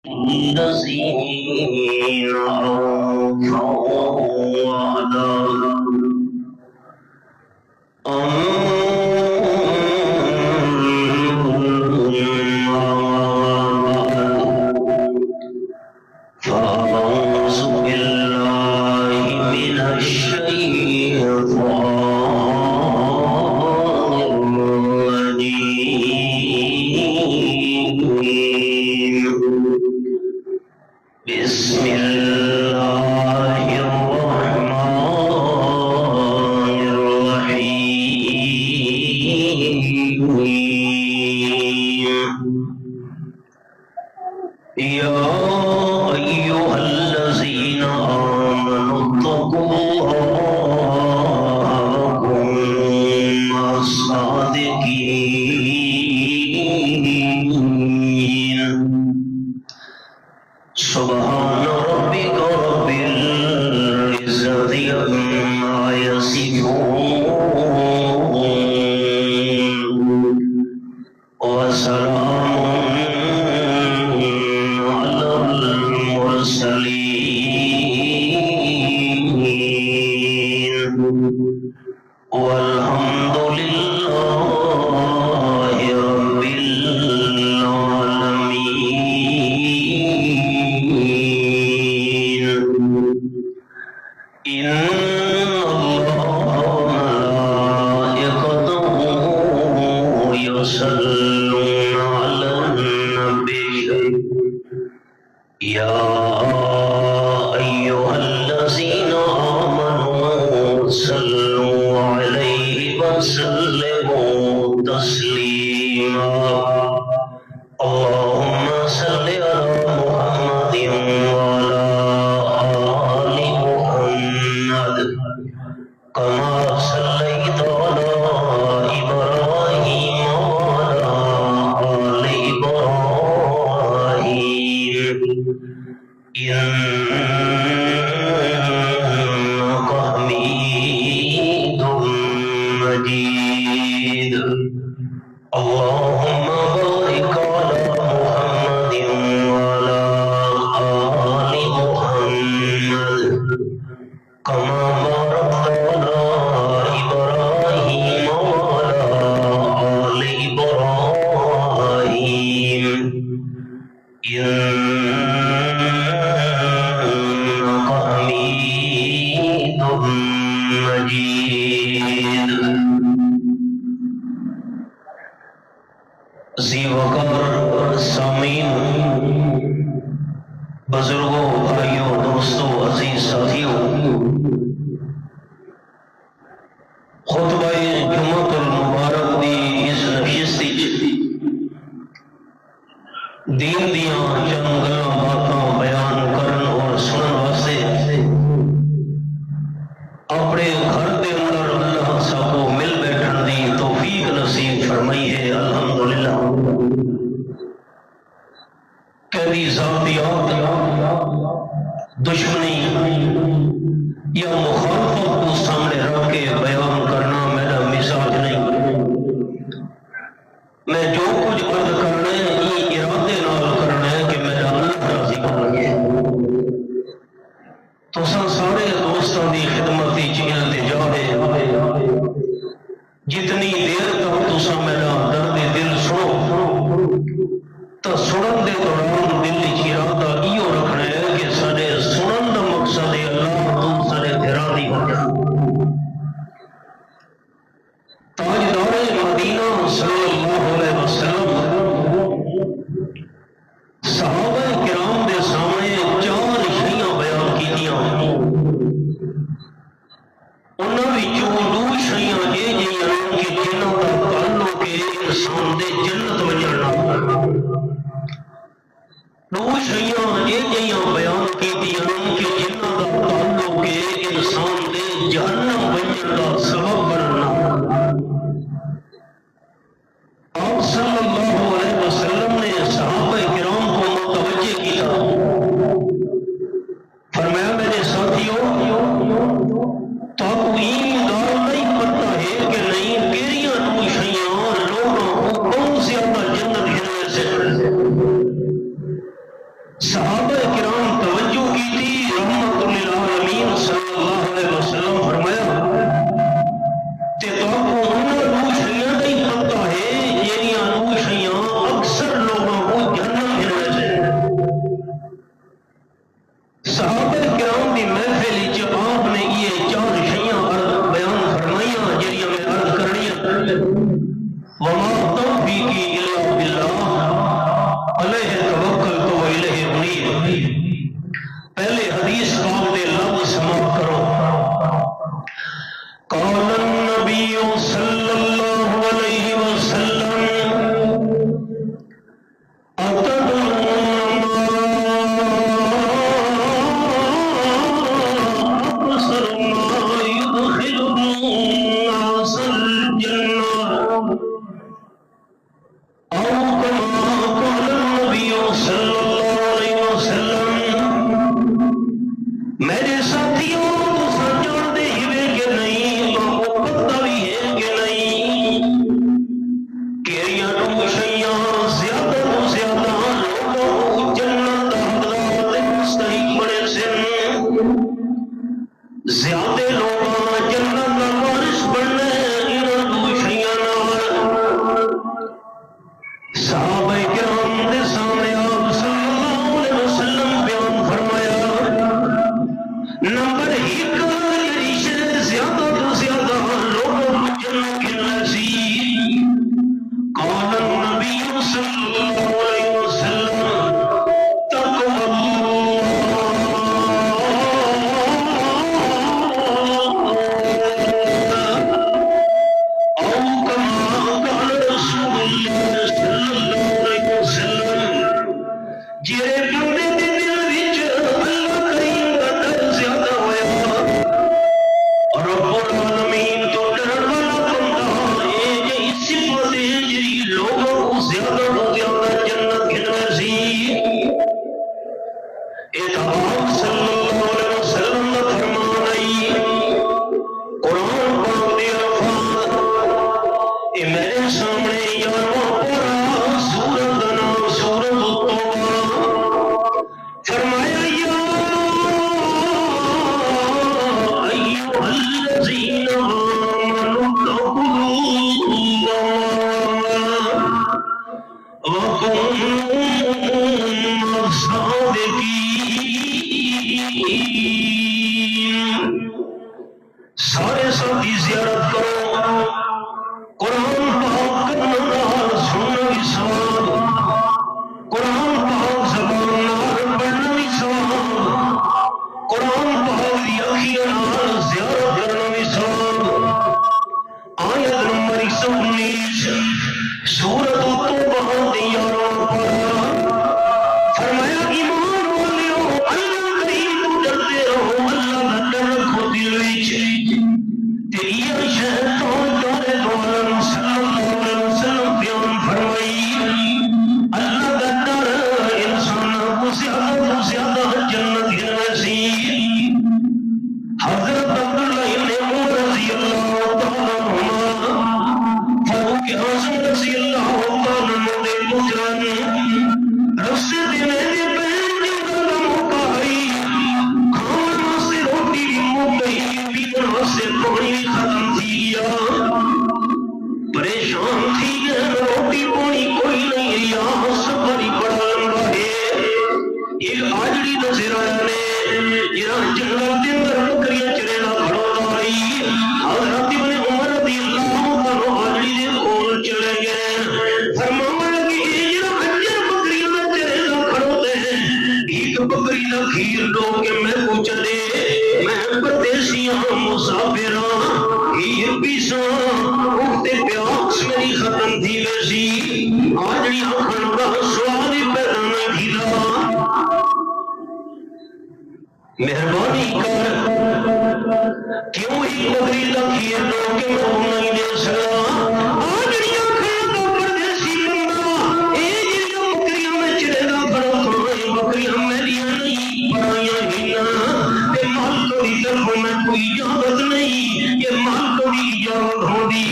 الذين أنفقوا على فأعوذ بالله من الشيطان الرجيم بسم الله الرحمن الرحيم يا أيها الذين آمنوا اتقوا الله وكونوا مع الصادقين سبحان ربك رب العزة عما يصفون وسلام على المرسلين والحمد لله رب العالمين إن الله وملائكته يصلون على النبي يا أيها الذين آمنوا صلوا عليه وسلموا تسليما اللهم صل على محمد وعلى آل محمد كما صليت على إبراهيم وعلى آل إبراهيم إنك حميد مجيد اللهم بارك على محمد وعلى آل محمد كما باركت على إبراهيم وعلى آل إبراهيم إنك حميد مجيد ذی وقار سامعین بزرگوں بھائیوں دوستوں عزیز ساتھیوں خطبہ جمعۃ المبارک دی اس نشست وچ دین دیاں چند گلاں باتاں بیان کرن اور سنن واسطے اپنے گھر دے اندر اللہ سب کو مل بیٹھن دی توفیق نصیب فرمائی ہے الحمدللہ کبھی ذاتیات دشمنی یا مخالفت کو سامنے رکھ کے بیان کرنا میرا مزاج نہیں میں جو کچھ عرض کرنا ہے یہ ارادے نال کرنا ہے کہ میرا اللہ راضی کرنا ہے تو سارے دوستوں کی خدمت التجا ہے جتنی دیر تک تسا میرا درد دل سنو تو سنن دے دوران دل ارادہ ایو رکھنا ہے کہ سارے سنن دا مقصد ہے اللہ تو سارے راضی ہو جائے تاجدار مدینہ صلی اللہ علیہ وسلم صحابہ کرام دے سامنے چار شیاں بیان کیتیاں انہاں وچوں دو شیاں یہ جیاں کہ جنہاں دا تعلق ہے انسان دے جنت وجن نال دو شیاں یہ جیاں بیان کیتیاں کہ جنہاں دا تعلق ہے انسان دے جہنم وجن دا سبب بننا آپ صلی اللہ علیہ وسلم نے صحابہ کرام کو متوجہ کیا فرمایا میرے ساتھیوں تو ایماندار نہیں پتہ ہے کہ نہیں کیریاں دو شیاں لوگوں کو کون زیادہ جنت ہرنے سے صحابہ کرام توجہ کی تھی، رحمت للعالمین صلی اللہ علیہ وسلم فرمایا تے تو کو انہاں دو شیاں دا ہی پتہ ہے جہڑیاں دو شیاں اکثر لوگوں کو جنت ملے سے۔ صحابہ کرام دی محفل وچ آپ نے یہ چار شیاں بیان فرمائیاں جہڑیاں میں عرض کرنیاں۔ وما توفیقی الا باللہ علیہ توکلت و الیہ انیب۔ پہلے حدیث پاک دے لفظ سماعت کرو۔ قال النبی صلی اللہ علیہ وسلم اتدرون ما اکثر ما يدخل الناس الجنہ او کما قال النبی صلی اللہ علیہ وسلم۔ میرے ساتھیوں تساں جانتے ہی کہ نہیں، تو پتہ بھی ہے کہ نہیں کیڑیاں دو شیاں زیادہ تو زیادہ لوگوں کو جنت دا حقدار تے مستحق بنے سن۔ زیادہ لوگ جنت دا وارث بننے انہاں دو شیاں نال۔ صحابہ کرام دے سامنے آپ صلی اللہ علیہ وسلم بیان فرمایا نمبر ایک جڑی شے زیادہ تو زیادہ لوگوں کو جنت ملنا سی، قال النبی صلی اللہ علیہ وسلم تقوی او کما قال رسول اللہ صلی اللہ علیہ وسلم۔ جڑے بندے دے دل وچ اللہ کریم دا ڈر زیادہ ہویا، رب العالمین تو ڈرن والا بندہ یہ جی صفت ہے جی لوگوں کو زیادہ تو زیادہ جنت گھننا سی۔ اتحاد صلی اللہ علیہ وسلم کا فرمان آئی قرآن پاک دے الفاظ اے میرے سامنے یارواں پارا سورت دا نام سورت التوبہ۔ فرمایا یا ایھا الذین آمنوا اتقوا اللہ وکونوا مع الصادقین۔ سارے ساتھی زیارت کرو، قرآن پاک نال سننا بھی ثواب، قرآن پاک زبان نال پڑھنا بھی ثواب، قرآن پاک دی اکھیاں نال زیارت کرنا بھی ثواب۔ آیت نمبر 119 سورۃ التوبہ دی 11واں پارہ۔ فرمایا ایمان والیو اللہ کریم تو ڈرتے رہو، اللہ دا ڈر رکھو دل وچ۔ تے یہ شیطان تارے دعالم صلی اللہ علیہ وسلم بیان فرمائی اللہ دا ڈر انسانوں کو زیادہ تو زیادہ جنت گھننا سی۔ حضرت عبداللہ ابن عمر رضی اللہ تعالیٰ عنہما فاروق اعظم رضی اللہ تعالیٰ عنہ دے پتران رسے دینے دے بہن جو دا موقع آئی، کھان واسطے روٹی بھی مک گئی، پینے واسطے پانی بھی ختم تھی گیا، پریشان تھی گئے، روٹی پانی کوئی نہیں رہا، سفر ہی بڑا لمبا ہے۔ ایک آجڑی نظر آیا نے جہاں جنگل دے اندر بکریاں چرینا کھڑوتا رہی، حضرت ابن عمر رضی اللہ عنہ آجڑی دے کول چلے گئے، فرمانے لگے یہ جہاں اجر بکریاں دا چرینا کھڑوتے ہیں، ایک بکری دا کھیر دو کہ میں پوچھ دے، میں پردیسیاں مسافراں کھیر پیساں اٹھتے پیاس میری ختم تھی ویسی، آجڑی آنکھن دا سواد ہی پیدا نہ تھیلا، مہربانی کر کیوں ہی بکری دا کھیر دو کہ میں نہیں دے سکا۔ آجڑیاں کھڑا دا پردیسی بندہ اے جڑیاں بکریاں میں چلے گا بڑا کھڑا بکریاں میریاں نہیں بڑائیاں ہی نہ، تے مال کو بھی طرف میں کوئی اجازت نہیں، یہ مال کو بھی اجازت ہوں دی،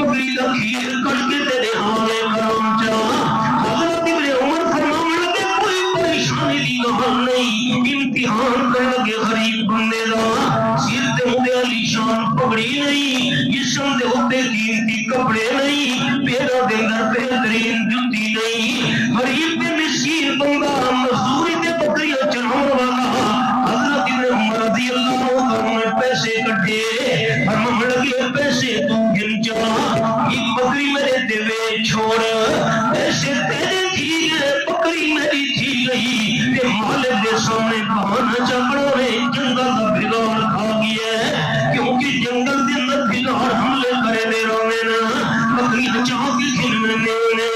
بکری دا کھیر کٹ کے تیرے حالے کرام چاہ۔ حضرت ابن عمر فرمانے لگے کوئی پریشانی گل نہیں امتحان کر کے غریب بندے دا سر تے ہوندے علی شان پگڑی نہیں جسم دے اوتے قیمتی کپڑے نہیں پیرا دے اندر بہترین جوتی نہیں غریب تے مسکین بندہ مزدوری تے بکریاں چلاون والا حضرت ابن عمر رضی اللہ عنہ نے پیسے کٹے فرمان لگے پیسے تو گن جا ایک بکری میرے دے چھوڑ پیسے تیرے تھی گئے بکری میری تھی گئی تے مالک دے سامنے بہانا چکڑوں نے جنگل دا بگاڑ کھا گیا ہے کیونکہ جنگل دے اندر بگاڑ حملے کرے دے روے نا بکری چاہ کے کھلنے نے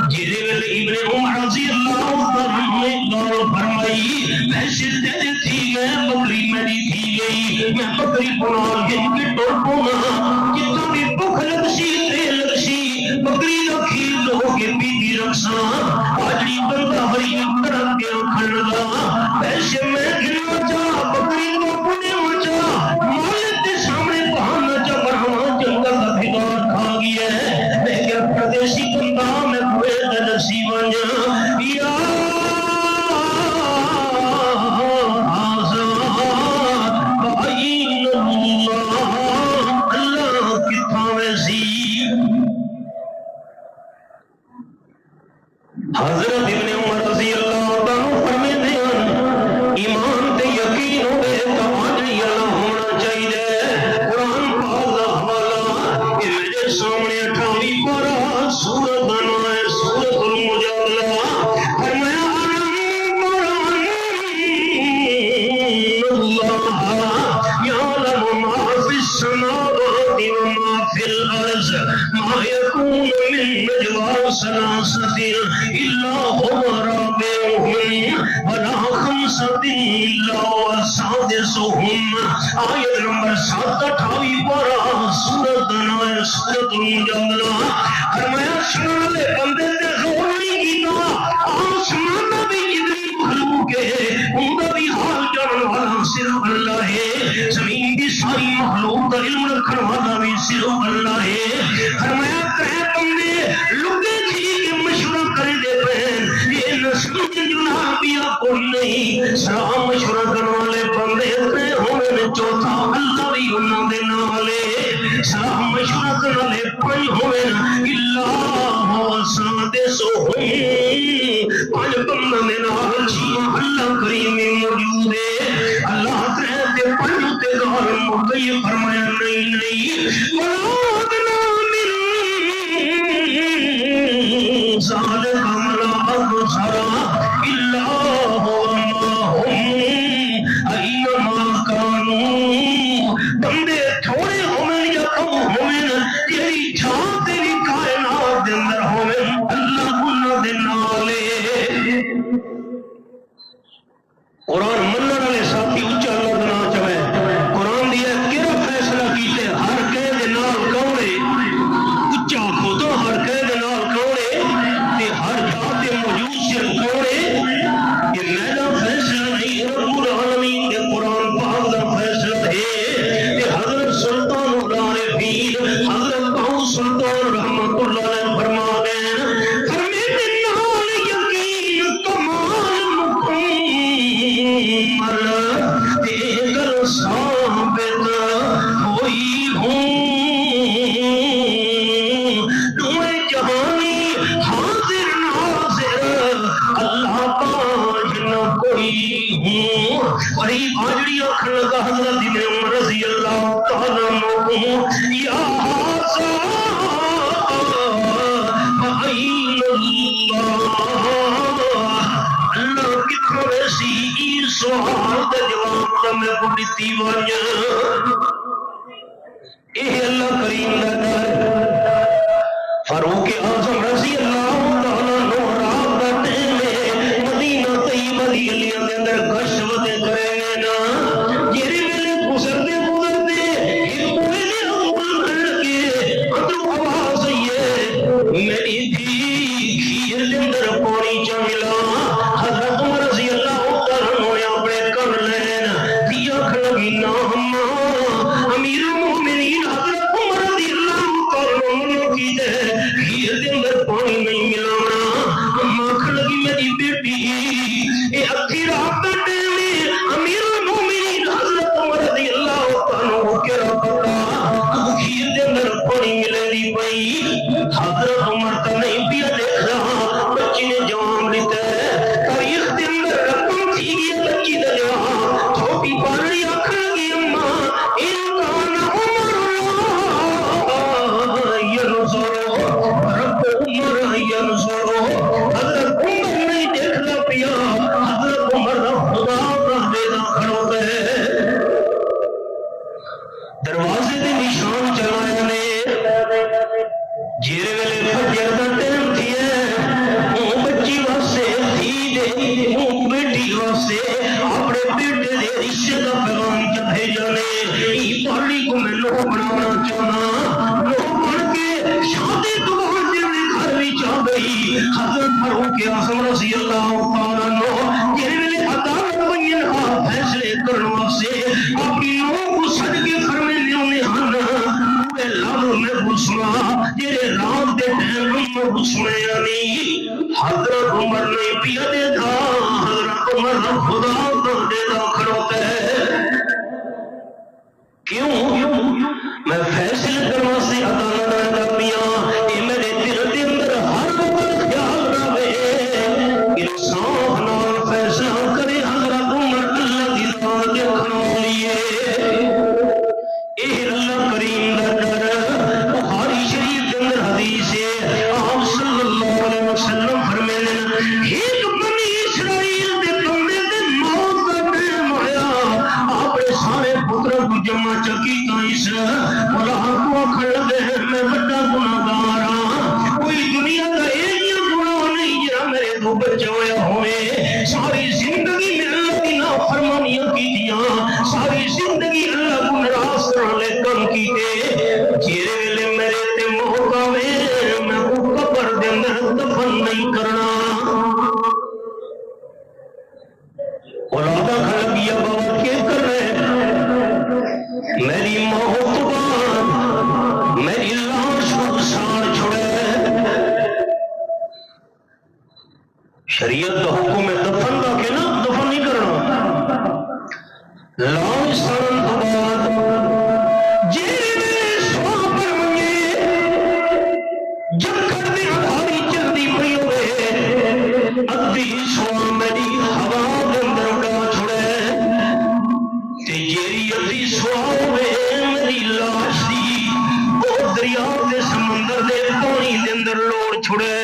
جیرے ویلے ابن عمر رضی اللہ عنہ نے گال فرمائی پیسے تیرے تھی گئے بکری میری تھی گئی میں بکری بنا گن کے ٹوڑ پونا جتنا بھی بھوک لگسی تے لگسی بکری دا کھیر دو کے پیتی رکھسا آجڑی بندہ ہری کرن کے اکھن لگا پیسے میں گھنو چاہ بکری کو پنے مچا مالک دے سامنے بہانا چا برہاں جنگل دا بھگار کھا گیا ہے میں کیا پردیسی بندہ میں کوئے دا نصیب آنجا یا حضرت ابن عمر رضی اللہ عنہ فرمیندے ہیں ایمان تے یقین ہوئے تو آجڑی اللہ ہونا چاہیے قرآن پاک دا حوالہ کہ میرے سامنے 28 پارہ سورت بنا ہے سورت المجادلہ فرمایا اللہ یعلم ما فی السماوات وما فی الارض ما یکون من نجوا ثلاثۃ الا هو رابعهم ولا خمسۃ الا هو سادسهم آیت نمبر 728 پارہ سورۃ نمبر سورۃ المجادلہ فرمایا سنن والے بندے تے غور نہیں کیتا آسمان دا بھی جتنی مخلوق ہے ان دا بھی حال جانن والا صرف اللہ ہے زمین دی ساری مخلوق دا علم رکھن والا بھی صرف اللہ ہے فرمایا ترے بندے لگے تھی کہ مشورہ کر دے پہن یہ نسل جناح بیا کوئی نہیں سلام مشورہ کرنے والے بندے اتنے ہوئے چوتھا اللہ بھی انہوں دے نالے سلام مشورہ کرنے والے پنج ہوئے اللہ ہوا سادسو پنج بندہ دے نال چھیاں اللہ کریم موجود ہے اللہ ترے دے پنج تے گار مقیم فرمایا نہیں مرادنا ذالک ملا ابصرا الا هو معهم اینما کانوا بندے تھوڑے ہوئے یا کم ہوئے تیری چھان تیری کائنات دے اندر ہوئے اللہ انہاں دے نالے قرآن منن والے ساتھی اونچا اللہ دا نام چوے قرآن دی کیڑا فیصلہ کیتے ہر کہے دے نال کوڑے اونچا خدا ہر کہے دے نال کوڑے تے ہر ذات موجود سے کوڑے یہ میرا فیصلہ نہیں رب العالمین کے قرآن پاک دا فیصلہ ہے کہ حضرت سلطان العارفین حضرت بہو سلطان رحمت اللہ علیہ فرما دیں فرمیندے نال یقین کمال مکمل دیگر ثابت ہوئی ہوں تمہیں جہانی حاضر ناظر اللہ پاج نہ کوئی ہوں قریب آجڑی اکھن لگا حضرت ابن عمر رضی اللہ تعالیٰ عنہ یا حاضر فعین اللہ اللہ کتنا ویسی سوال دا جواب دا میں کو دیتی وانیا اے اللہ کریم دا در فاروق اعظم رضی اللہ تعالیٰ عنہ رات دا ٹیلے مدینہ طیبہ دی گلیاں دے اندر گشت کرے نا جیرے ویلے گزرتے ایک کوئے دے اول کر کے اندروں آواز آئیے میری دھی کھیر دے اندر پانی چا ملا حضرت عمر رضی اللہ تعالیٰ عنہ اپنے کر لین دیا کھلگی نام امیر المومنین حضرت عمر رضی اللہ تعالیٰ عنہ کی دے کھیر دے ادھی رات کا ٹائم ہے، امیر المومنین حضرت عمر رضی اللہ عنہ کے رب خیر دے اندر پانی ملے دی پئی، حضرت عمر کا نہیں پیا دیکھ رہا، بچی نے جواب لیتا ہے، تاریخ دے اندر رقم تھی گئی بچی دلیا، چھوٹی پانی آکھ لگی اماں انکان عمر اللہ ینظر رب عمر ینظر، حضرت عمر نہیں دیکھنا پیا، حضرت عمر خدا کا دینا کھڑوتا ہے، دروازے دے نشان چلایا نے جیرے ویلے فجر دا ٹائم تھی ہے، وہ بچی واسے تھی دے وہ بیٹی واسے اپنے بیٹے دے رشتے دا پیغام چ بھیجانے، ای پالی کو میں لوگ بنانا چاہنا، لوگ بن کے شادی تو بہت دل گھر بھی چاہ گئی، حضرت فاروق اعظم رضی اللہ تعالیٰ عنہ جیرے ویلے عدالت بینہا فیصلے کرنے واسے اپنی لوگوں کو سج کے فرمینے انہیں ہن لالو میں گھسنا جیرے رات دے ٹائم میں گھسنے یعنی حضرت عمر نہیں پیا دے تھا، حضرت عمر خدا کا دے دا کھڑوتا ہے، کیوں میں فیصلے کرنا سے عدالت رہا پیا، اے میرے دل دے اندر ہر وقت خیال رہے انصاف نال فیصلہ کرے، حضرت عمر اللہ دی ذات دیکھنا لیے اے اللہ کریم دا ڈر، بخاری شریف کے اندر حدیث ہے، آپ صلی اللہ علیہ وسلم فرماتے ہیں ایک بنی اسرائیل دے بندے دے موت دا ٹائم آیا، آپ نے سارے پتروں کو جمع چکیتا اس اللہ کو آکھن لگے میں بڑا گناہگار ہاں، کوئی دنیا کا ایک گناہ نہیں جڑا میرے تو بچا ہویا ہوئے، ساری زندگی میں اللہ کی نافرمانیاں کی دیا، ساری زندگی اللہ کو ناراض کرنے کم کیتے، جیرے ویلے میرے تے موت آوے میں کو قبر دے اندر دفن نہیں کرنا، اولادہ کھڑا کیا بابا کیا کر رہے، میری موت بعد میری لاش کو سار چھوڑے، شریعت کا حکم ہے دفن کا کہ نا دفن نہیں کرنا، لاش سارن تو بعد جیرے میں سوا پر منگے جب کردے ادھاری چلدی پئی ہوئے ادھی سوا میری ہوا دے اندر اڑا چھوڑے، تے جیری ادھی سوا ہوئے میری لاش دی وہ دریا دے سمندر دے پانی دے اندر لوڑ چھوڑے،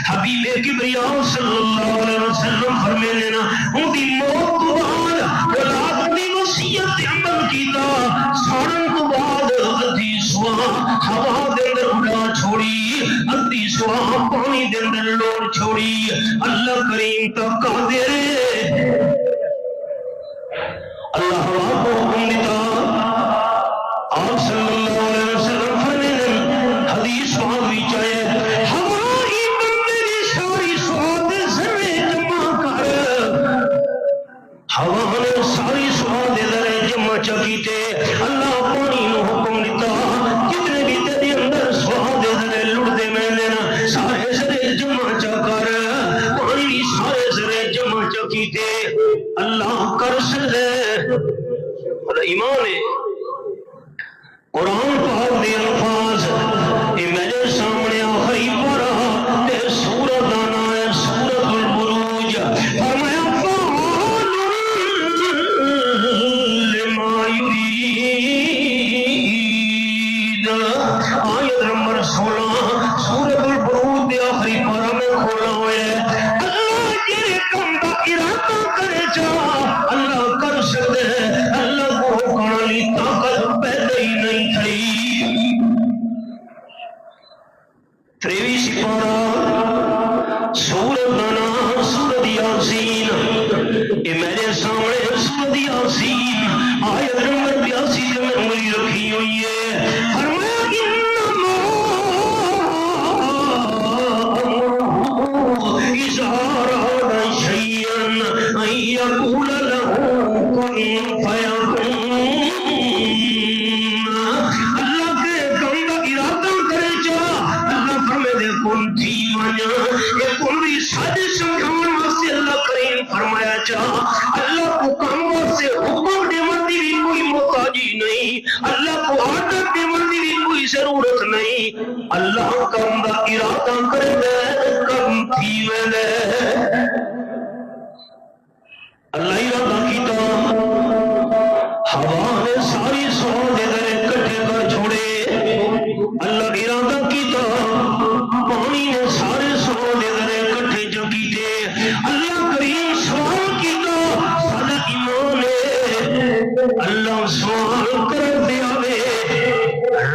حبیب کبریا صلی اللہ علیہ وسلم فرمینے نا ان دی موت کو بعد اولاد دی وصیت عمل کیتا، سارن کو بعد ادھی سوا ہوا دے اندر اڑا چھوڑی، ادھی سوا پانی دے اندر لوڑ چھوڑی، اللہ کریم تک قادر اللہ ہوا کو حکم دیتا، آپ صلی اللہ علیہ وسلم فرمینے حدیث پاک وچ آئے ہماری بندے دی ساری سواد ذرے جمع کر، ہوا نے ساری سواد ذرے جمع چکیتے، اللہ پانی نو حکم دیتا جتنے بھی تیرے اندر سواد ذرے لڑدے میں دینا سارے ذرے جمع چا کر، پانی سارے ذرے جمع چکیتے، اللہ کر سکے ایمان ہے، قرآن پاک دے الفاظ یہ میرے سامنے آخری پارہ تے سورت آنا ہے سورت البروج، فرمایا فعال لما یرید، آیت نمبر 16 سورت البروج دے آخری پارہ میں کھولا ہوئے اللہ جیرے کم دا ارادہ کرے چاہ اللہ کر سکتے ہیں، اللہ کو کھالی طاقت پیدا ہی نہیں تھی، تریوی سپارہ سورت نانا سورت یاسین، یہ میرے سامنے سورت یاسین آیت نمبر 82 کے میں انگلی رکھی ہوئی ہے، فرمایا انما اذا اراد شيئا ان يقول له كن فيكون، اللہ کے کم کا ارادہ کرے چاہ اللہ فرمے دے کن تھی مانا، یہ کن بھی ساجے سمجھاؤں واسطے اللہ کریم فرمایا چاہ اللہ کو کام سے حکم دیون دی بھی کوئی محتاجی نہیں، اللہ کو عادت دیون دی بھی کوئی ضرورت نہیں، اللہ کام دا ارادہ کرے دے کم تھی ویلے اللہ ارادہ کیتا ہوا نے ساری سو دے دے کٹھے کر چھوڑے، اللہ ارادہ کیتا پانی نے سارے سو دے دے کٹھے جو کیتے، اللہ کریم سوال کیتا سارا ایمان ہے، اللہ سوال کر دیا وے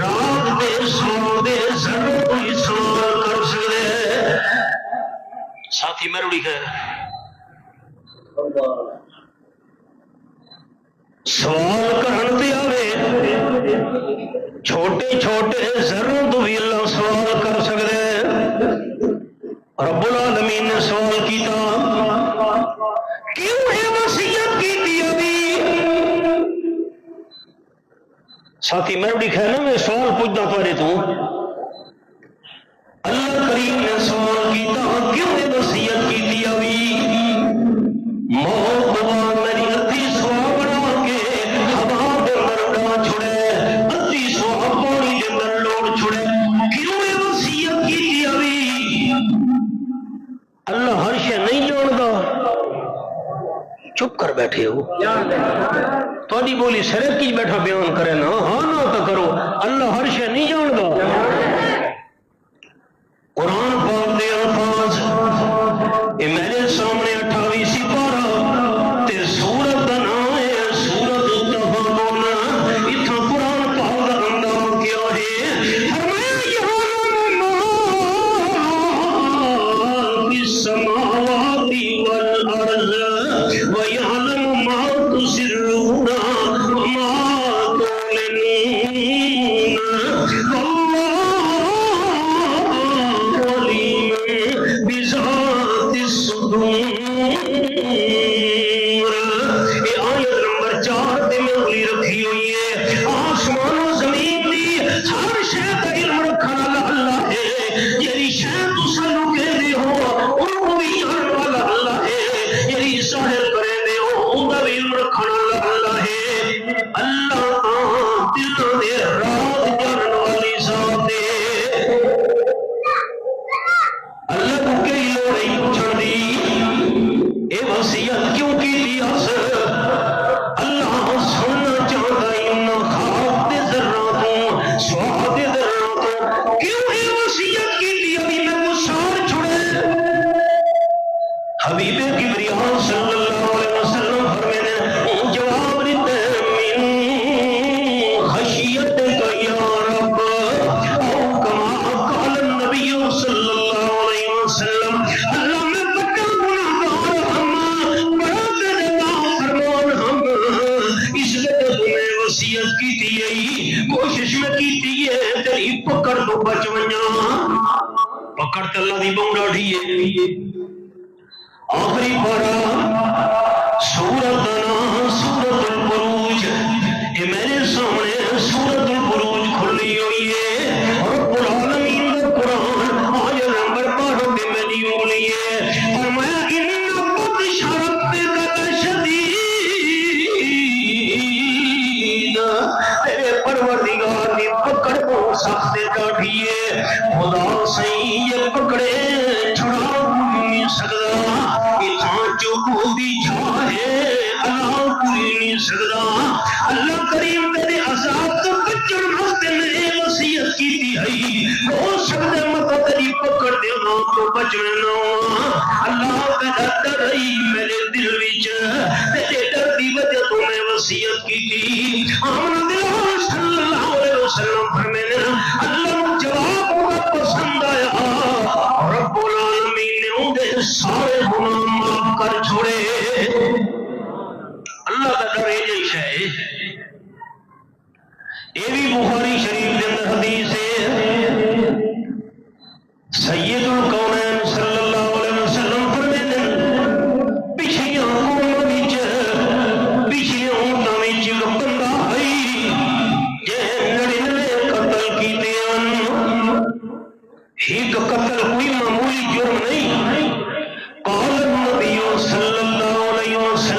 رات دے سو دے ضرور کوئی سوال کر سکے ساتھی میں روڑی ہے سوال کرن تے آوے چھوٹے چھوٹے ذروں تو بھی اللہ سوال کر سکتے، رب العالمین نے سوال کیتا کیوں ہے وصیت کی ابھی ساتھی میں بھی کہنا میں سوال پوچھنا پڑے تو اللہ کریم نے سوال کیتا کیوں ہے وصیت کی ابھی موت بعد میری ادھی سوا بنا کے ہوا دے اندر اڑا چھڑے ادھی سوا پانی دے اندر لوڑ چھڑے کیوں ہے وصیت کی ابھی اللہ ہر شے نہیں جاندا چپ کر بیٹھے ہو تھوڑی بولی سرک کی بیٹھا بیان کرے نا ہاں نہ تو کرو اللہ ہر شے نہیں جاندا قرآن پاک دے الفاظ اے میرے سامنے 28 سپارہ تے سورت دا نام ہے سورت التغابن اتھا قرآن پاک دا اندام کیا ہے فرمایا یعلم ما فی السماوات والارض ویعلم ما تسرون وما تعلنون بذات الصدور یہ آیت نمبر 4 تے میں اگلی رکھی ہوئی ہے آسمان و زمین دی ہر شے کا علم رکھنے والا اللہ ہے، یعنی شے تساں نوں کہہ دے ہو انہوں بھی جاننے والا اللہ ہے، یعنی ظاہر کرے دے ہو ان دا بھی علم رکھنے والا اللہ ہے، اللہ دل دے رات جاننے والی ذات ہے، اللہ کو کئی لوڑیں پوچھن دی اے وصیت کیوں کی دیا اللہ سننا چاہتا انہا خواب دے ذرہ تو سواد دے ذرہ تو کیوں اے وصیت کی دیا بھی میں مشار چھڑے حبیب کبریاء صلی اللہ علیہ وسلم فرمینے جواب دیتے من خشیت کا یا رب او کما قال النبی صلی اللہ علیہ وسلم اللہ میں بڑا گناہگار ہم بڑا گناہگار فرمان ہم اس لیے تمہیں وصیت کی تھی کوشش میں کی تھی تیری پکڑ تو بچ ونجا پکڑ تے اللہ دی بونڈا ڈھیے آخری پارا سورت نام سورت البروج یہ میرے سامنے سورت البروج کھلی ہوئی ہے رب العالمین کا قرآن آیت نمبر 12 پہ میں دی ہوئی ہے فرمایا ان بطش ربک لشدید تیرے پروردگار دی پکڑ کو سخت ڈاٹھی ہے خدا صحیح یہ پکڑے چھڑا نہیں سکتا جو بھی چاہے اللہ کوئی نہیں سکتا اللہ کریم تیرے عذاب تو بچن واسطے میں وصیت کی تھی ہو سکتا مت تیری پکڑ دے نہ تو بچنا نہ اللہ کا ڈر رہی میرے دل وچ تیرے ڈر دی وجہ تو میں وصیت کی تھی آمن دل صلی اللہ علیہ وسلم فرمانے اللہ جواب ہوگا پسند آیا رب العالمین نے ان دے سارے گناہ معاف کر چھوڑے اللہ کا ڈر یہ ہے یہ بھی بخاری شریف کے اندر حدیث ہے سید الکونین صلی اللہ علیہ وسلم فرماتے پچھلیاں قوماں وچ پچھلیاں امتاں وچ ایک بندہ ہے جے 99 قتل کیتے ہیں ایک قتل کوئی معمولی جرم نہیں قال النبی صلی اللہ علیہ وسلم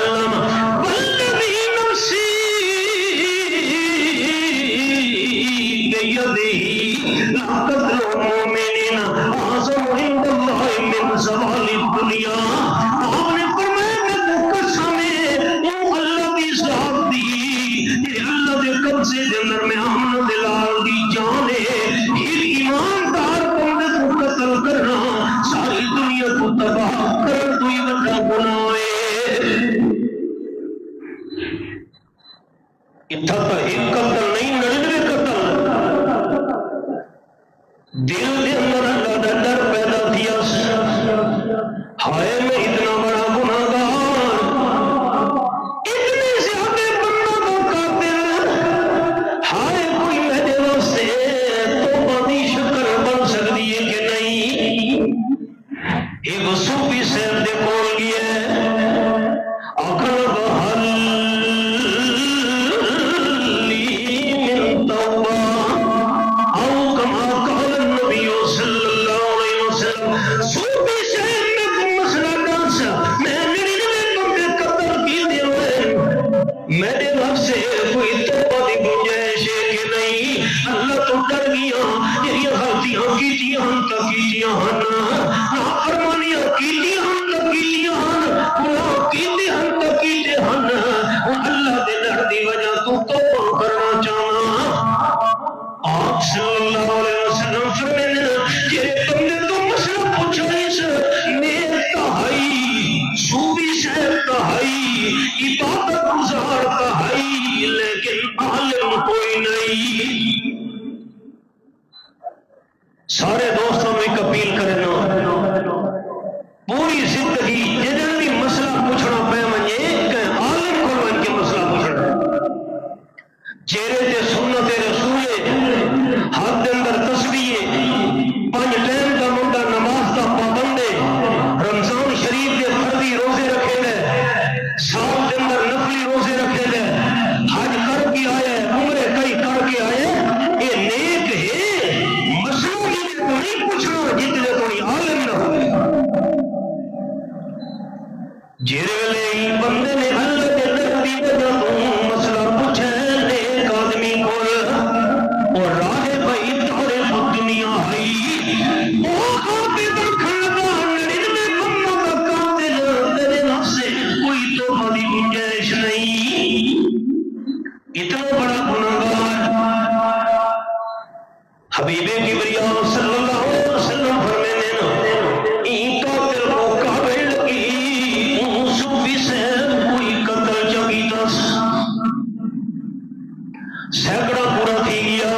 اتھا تو ایک قتل نہیں 99 قتل دل دے اندر اللہ دا ڈر پیدا کیا ہائے میں اتنا بڑا گناہگار اتنے زیادہ بندہ کو قاتل ہائے کوئی میرے واسطے توبہ دی شکل بن سکتی ہے کہ نہیں ایک صوفی صاحب دے کول گیا آخر بحل میرے رب سے کوئی توبہ دی گنجائش ہے کہ نہیں اللہ تو ڈر گیا یہ غلطیاں کیتیاں ہن تا کیتیاں ہن نافرمانیاں کیتیاں ہن تا کیتیاں ہن گناہ کیتے ہن تا کیتے ہن اللہ دے ڈر دی وجہ تو توبہ کرنا چاہنا آپ صلی اللہ علیہ وسلم فرماتے جے بندے تو مسئلہ پوچھائیس نیک تہائی صوفی صاحب تہائی عبادت گزار تہائی لیکن عالم کوئی نہیں سارے دوستوں میں ایک اپیل کرنا پوری زندگی جنہوں بھی مسئلہ پوچھنا پہ منجے کہ عالم کو ان کے مسئلہ پوچھنا چہرے تے سنت رسول ہاتھ دے اندر تسبیح 5 ٹائم دا منڈا نماز دا پابند رمضان شریف دے فرضی روزے رکھے گئے سال دے اندر نفلی روزے رکھے گئے حج کر کے آئے عمرے کئی کر کے آئے یہ نیک ہے مسئلہ یہ تو نہیں پوچھنا جتنے کوئی عالم نہ ہو جیرے لے بندے نے اللہ کے در دی وجہ تو مسئلہ پوچھے نیک آدمی کو اور راہ بھائی تارے دنیا ہے وہ آپے برکھن لگا نرین میں بندہ کا قاتل میرے نفس سے کوئی تو بڑی گنجائش نہیں اتنا بڑا گناہگار حبیب کبریا صلی اللہ علیہ وسلم فرمانے نا این قاتل کو قابل لگی صوفی سے کوئی قتل جگی دس سینکڑا پورا تھی گیا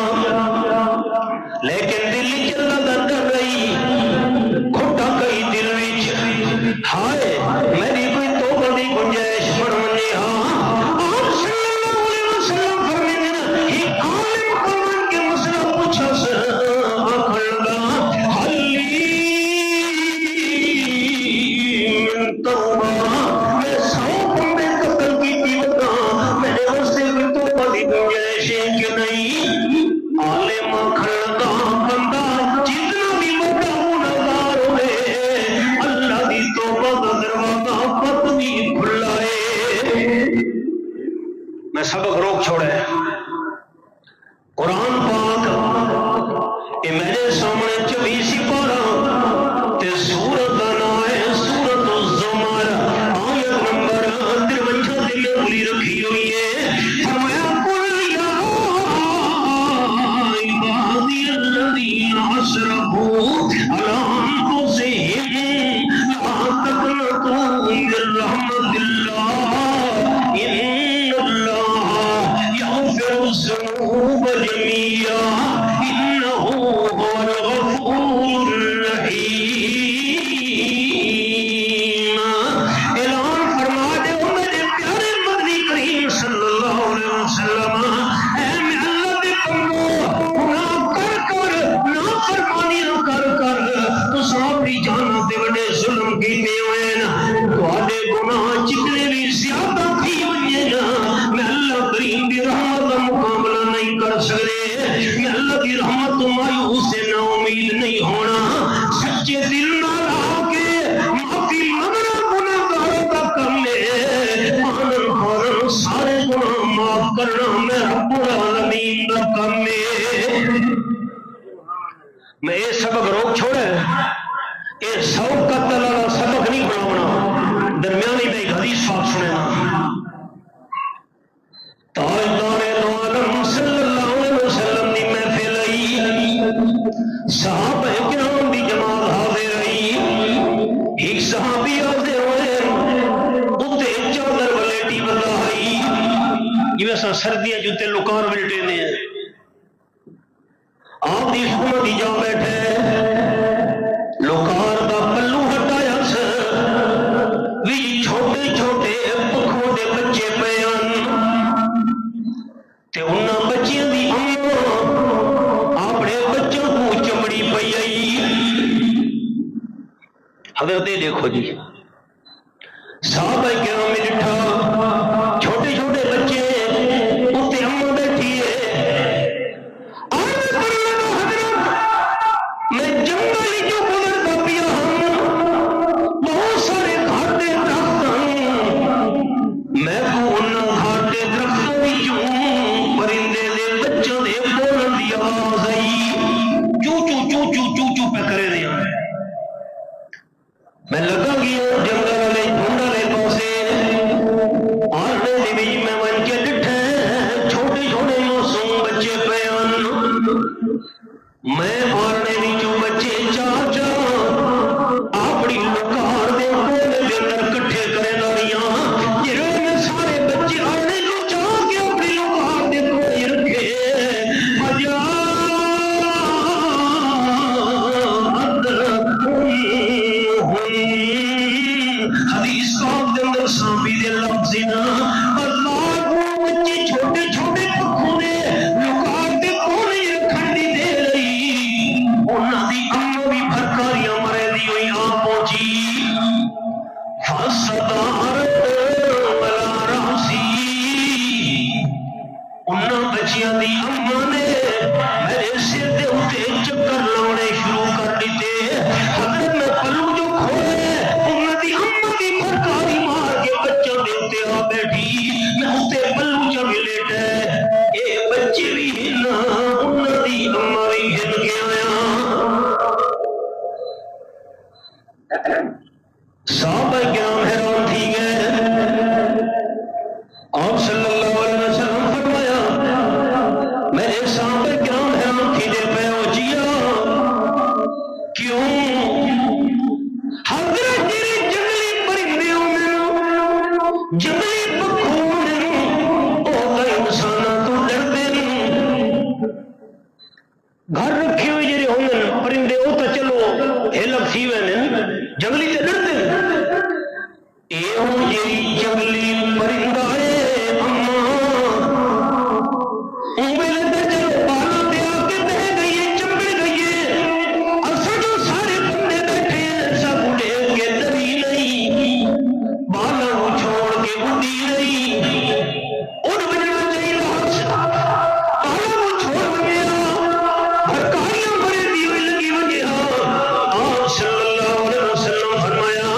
لیکن دل چلنا در رہی کھٹا کئی دل وچ ہائے میری کوئی توبہ دی گنجائش بڑھ منجے آپ صلی اللہ علیہ وسلم فرماتے ہیں ہی عالم قرآن کے مسئلہ پوچھا سے آخر لگا حلی من توبہ میں 100 بندے قتل کی دیوتا میرے واسطے کوئی توبہ دی گنجائش ہے کہ نہیں عالم کھڑتا بندہ جتنا بھی بڑا گناہگار ہوئے اللہ دی توبہ کا دروازہ پتنی کھلا ہے میں سبق روک چھوڑے قرآن پاک یہ میرے سامنے 24 پارہ تے سورت نائے سورت الزمر آیت نمبر 53 دل بلی رکھی ہوئی ہے فرمایا قل یا عبادی الذین اسرفوا علی انفسہم لا تقنطوا من رحمت اللہ ان اللہ یغفر الذنوب جميعا انہ هو الغفور الرحیم اعلان فرما دے میرے پیارے مدنی کریم صلی اللہ علیہ وسلم اے میں اللہ دے بندو گناہ کر نافرمانیاں کر تو اپنی جاناں تے بڑے ظلم کیتے ہوئے نا تواڈے گناہ جتنے بھی زیادہ تھی ہوئے نا میں اللہ کریم دی رحمت کا مقابلہ نہیں کر سکتے میں اللہ کی رحمت تو مایوس سے نا امید نہیں ہونا سچے دل نال آ کے معافی منگنا گناہگاروں کا کم ہے مانن خورن سارے گناہ معاف کرنا میں رب العالمین کا کم ہے میں یہ سبق روک چھوڑے یہ 100 قتل والا سبق نہیں بناونا درمیانی میں ایک حدیث پاک سننا تاجدار دو عالم صلی اللہ علیہ وسلم دی محفل آئی صحابہ کرام دی جماعت حاضر آئی ایک صحابی حاضر ہوئے اتنے چادر ولیٹی بندہ آئی یہ اصا سردیاں جوتے لکار ملٹے نے آپ دی حکومت ہی جا بیٹھے لکار دا پلو ہٹایا بھی چھوٹے چھوٹے پکھوں دے بچے پیان تے انہاں بچیاں دی اماں اپنے بچوں کو چمڑی پئی آئی حضرت دیکھو جی صحابہ کرام میں ڈٹھا چھوٹے چھوٹے بچے اتنے اماں بیٹھی ہے عرض کرنے لگا حضرت میں جنگل جو گزرتا پیا ہوں بہت سارے گھاٹے درخت ہیں میں کو انہاں گھاٹے درختوں وچوں پرندے دے بچوں دے بولن دی آواز آئی چو چو چو چو چو چو پہ کرے رہے ہیں میں لگا گیا جنگل والے ڈھونڈ والے پاسے آرنے دی بھی میں ون کے ڈٹھے چھوٹے چھوٹے معصوم بچے پیان میں آرنے دی جو بچے چار چار اپنی لکار دے کولے دے اندر کٹھے کرے داریاں جنہوں میں سارے بچے آرنے کو چاہ کے اپنی لکار دے کولے رکھے حدیث پاک دے اندر صحابی دے لفظ نا اللہ کو بچے چھوٹے چھوٹے پکھوں نے لکار دے کونے رکھن دی دے رہی انہاں دی اماں بھی بھرکاریاں مرے دی ہوئی آ پہنچی فصدارت ولا راسی انہاں بچیاں دی اماں نے میرے سر دے اتے چکر لاؤنے شروع کر دیتے حضرت میں پلو جو کھولے انہاں دی اماں دی بھرکاری مار کے بچوں دے اتے آ بیٹھی میں اتے پلو چا بھی لیٹے اے بچے بھی ہن انہاں دی اماں بھی ہن کے آیا صحابہ کرام حیران تھی گئے آپ صلی اللہ علیہ وسلم فرمایا میرے صحابہ کرام حیران تھی دے پہ ہو جیا کیوں حضرت جنگلی پرندے ہونے جنگلی پکھوں ہونے وہ کئی انسانہ تو ڈردے گھر رکھی ہوئی جڑے ہونے پرندے وہ تو چلو ہلک سی وینے جنگلی تے ڈردے اے ہوں جی جنگلی پرندہ ہے اماں انگلے دے چلو بالا دے آ کے بہ گئی ہے چمبڑ گئی ہے اسا جو سارے بندے بیٹھے ہیں سب اڑے کے ڈری نہیں بالا کو چھوڑ کے اڑی نہیں اڑ بجنا چاہیے بالا کو چھوڑ گیا بھرکاریاں بڑے دی ہوئی لگی وجہ آپ صلی اللہ علیہ وسلم فرمایا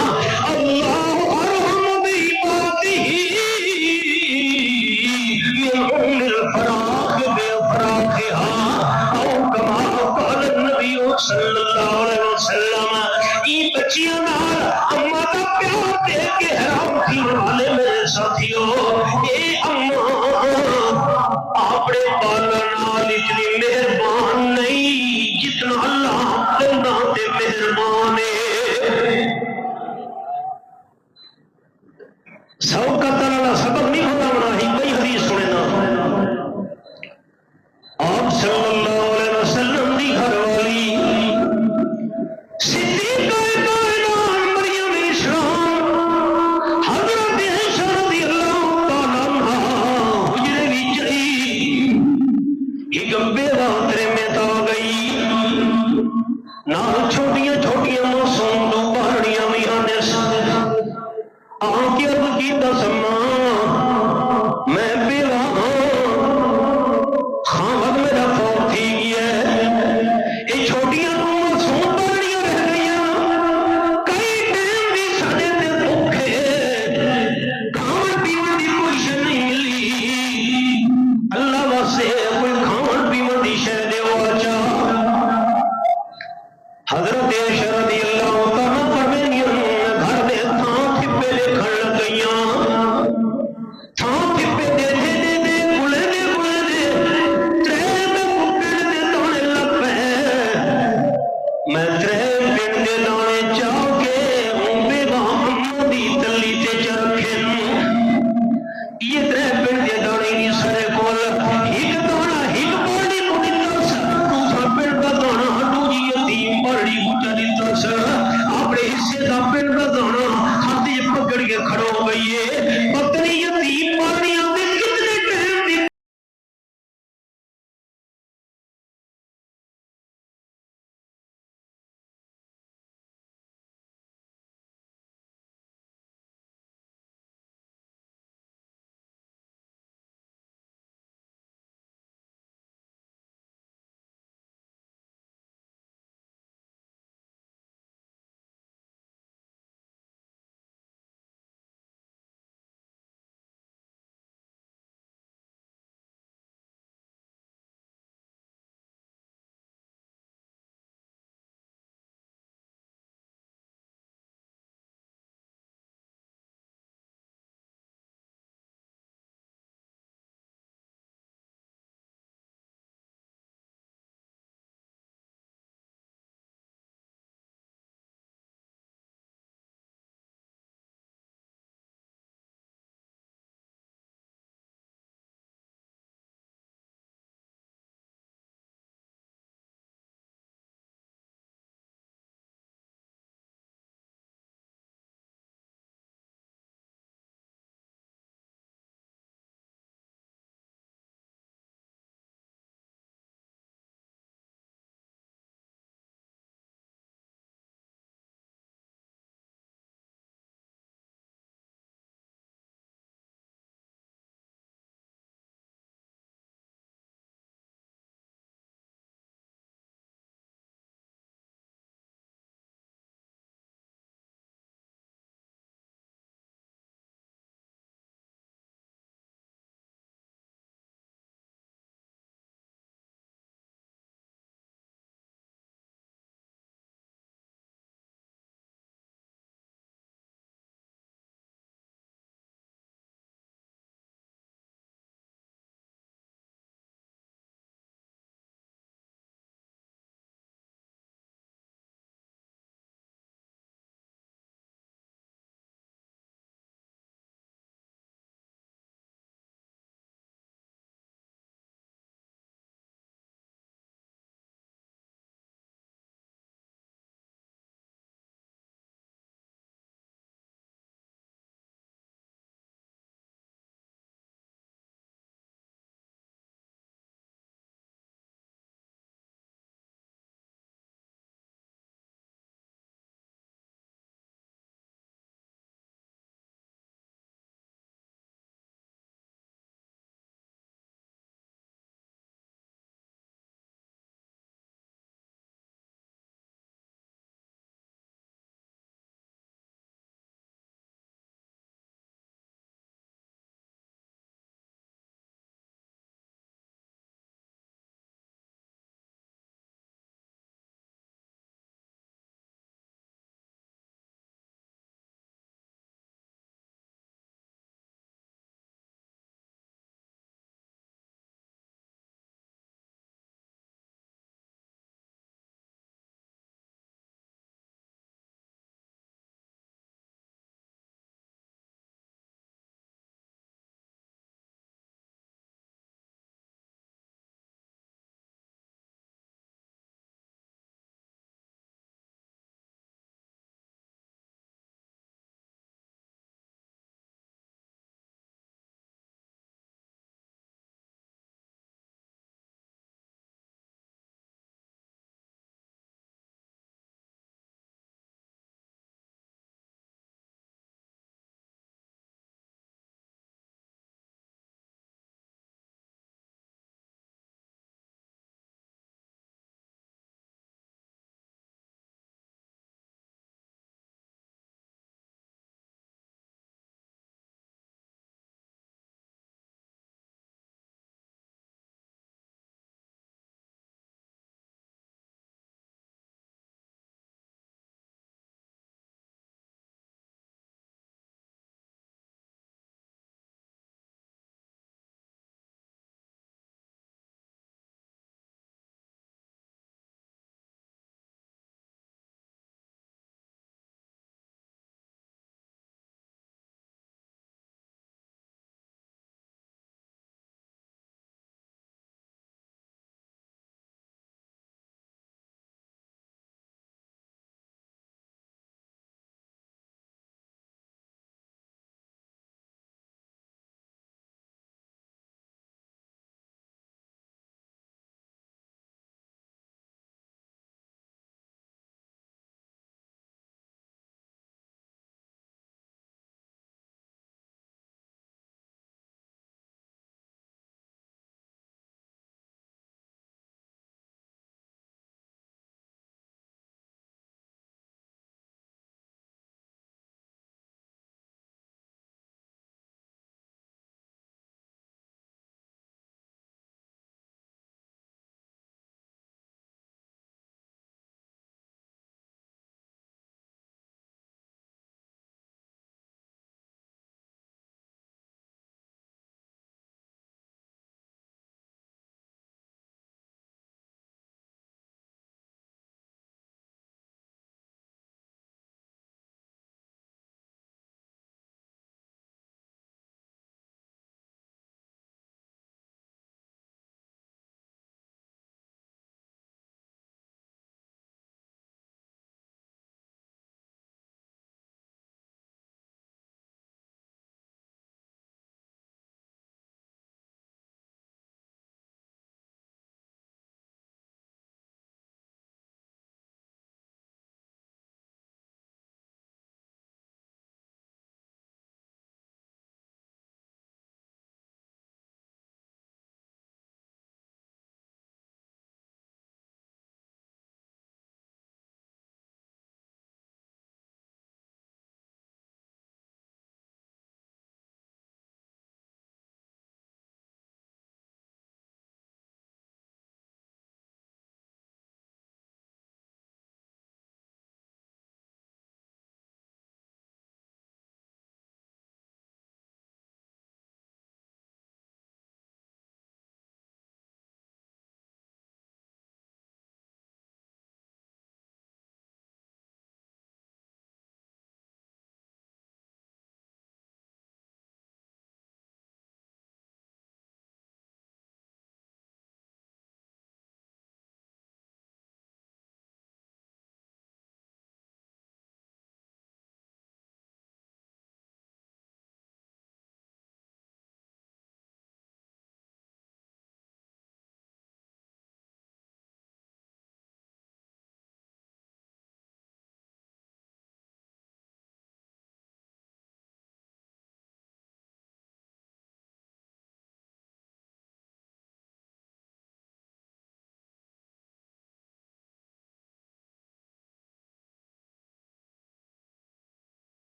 اللہ ارحم بعبادہ من الفراخ بافراخها او کما قال النبی صلی اللہ علیہ وسلم یہ بچیاں نال اماں دا پیار دیکھ کے حیران تھی والے میرے ساتھیو اے اماں اپنے بالا نال اتنی مہربان نہیں جتنا اللہ بندہ تے مہربان ہے سب کا تعالی سبب نہیں ہوتا